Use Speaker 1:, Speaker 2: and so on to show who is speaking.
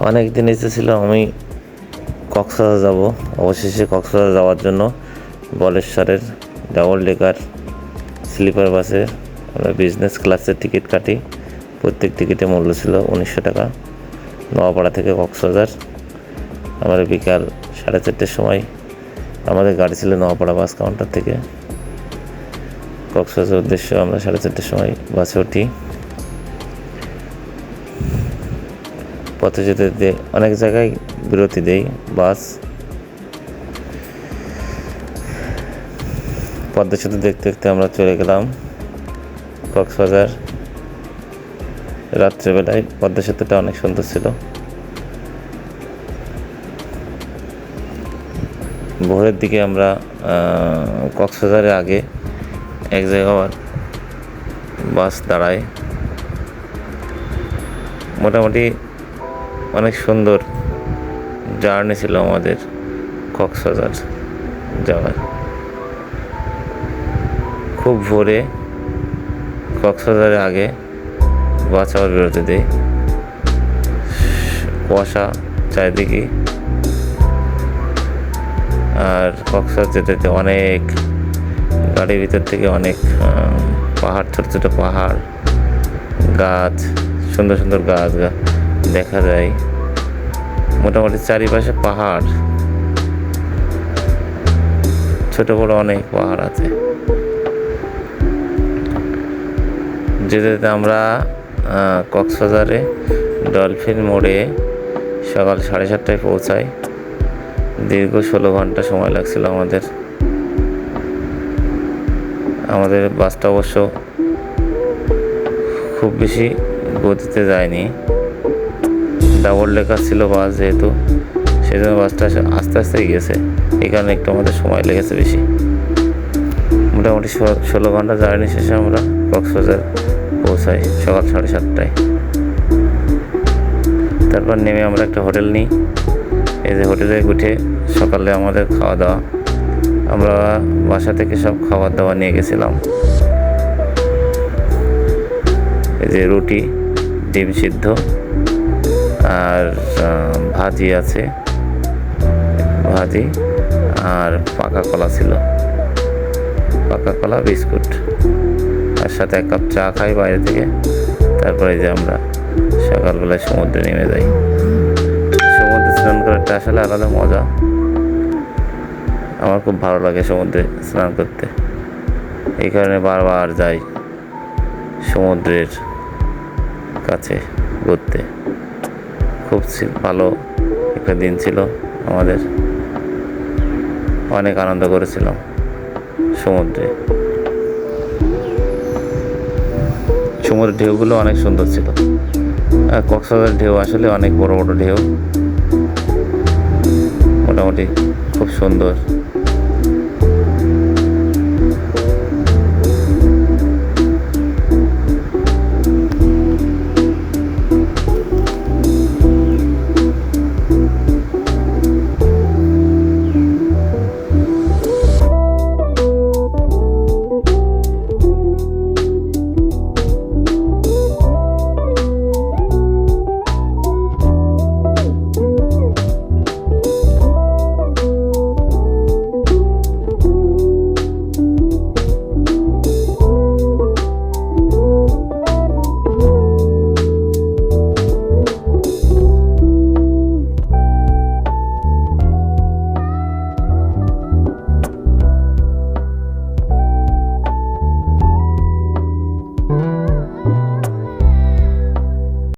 Speaker 1: অনেক দিন ইচ্ছে ছিল আমি কক্সবাজার যাব। অবশেষে কক্সবাজার যাওয়ার জন্য বলেশ্বরের ডাবল ডেকার স্লিপার বাসে আমরা বিজনেস ক্লাসের টিকিট কাটি। প্রত্যেক টিকিটের মূল্য ছিল 1900 টাকা। নোয়াপাড়া থেকে কক্সবাজার আমাদের বিকাল 4:30টার সময় আমাদের গাড়ি ছিল নোয়াপাড়া বাস কাউন্টার থেকে কক্সবাজার উদ্দেশ্য। আমরা 4:30টার সময় বাসে উঠি। পথে যেতে যেতে অনেক জায়গায় বিরতি দেই বাস। পদ্মা সেতু দেখতে দেখতে আমরা চলে গেলাম কক্সবাজার। রাত্রেবেলায় পদ্মা সেতুটা অনেক সুন্দর ছিল। ভোরের দিকে আমরা কক্সবাজারের আগে এক জায়গায় বাস দাঁড়ায়। মোটামুটি অনেক সুন্দর জার্নি ছিল আমাদের কক্সবাজার যাওয়ার। খুব ভোরে কক্সবাজারের আগে বাস আবার বেরোতে দেয়। কুয়াশা চারিদিকে, আর কক্সবাজার যেতে যেতে অনেক গাড়ির ভিতর থেকে অনেক পাহাড়, ছোটো ছোটো পাহাড়, গাছ, সুন্দর সুন্দর গাছ দেখা যায়। মোটামুটি চারিপাশে পাহাড়, ছোট বড় অনেক পাহাড় আছে। যেতে যেতে আমরা কক্সবাজারে ডলফিন মোড়ে সকাল 7:30টায় পৌঁছাই। দীর্ঘ 16 ঘন্টা সময় লাগছিল আমাদের বাসটা অবশ্য খুব বেশি গতিতে যায়নি। ডাবল ডেকার ছিল বাস, যেহেতু সেই জন্য বাসটা আস্তে আস্তে গিয়েছে। এই কারণে একটু আমাদের সময় লেগেছে বেশি। মোটামুটি 16 ঘন্টা জার্নি শেষে আমরা কক্সবাজার পৌঁছাই সকাল 7:30টায়। তারপর নেমে আমরা একটা হোটেল নিই। এই যে হোটেলে উঠে সকালে আমাদের খাওয়া দাওয়া, আমরা বাসা থেকে সব খাবার দাবার নিয়ে গেছিলাম। এই যে রুটি, ডিম সিদ্ধ আর ভাজি আছে, ভাজি আর পাকা কলা ছিল, পাকা কলা, বিস্কুট, আর সাথে 1 কাপ চা খাই বাইরে থেকে। তারপরে যে আমরা সকালবেলায় সমুদ্রে নেমে যাই। সমুদ্রে স্নান করাটা আসলে আলাদা মজা। আমার খুব ভালো লাগে সমুদ্রে স্নান করতে, এই কারণে বারবার যাই সমুদ্রের কাছে ঘুরতে। খুব ভালো একটা দিন ছিল আমাদের, অনেক আনন্দ করেছিলাম সমুদ্রে। সমুদ্রের ঢেউগুলো অনেক সুন্দর ছিল। কক্সবাজারের ঢেউ আসলে অনেক বড় বড় ঢেউ, মোটামুটি খুব সুন্দর।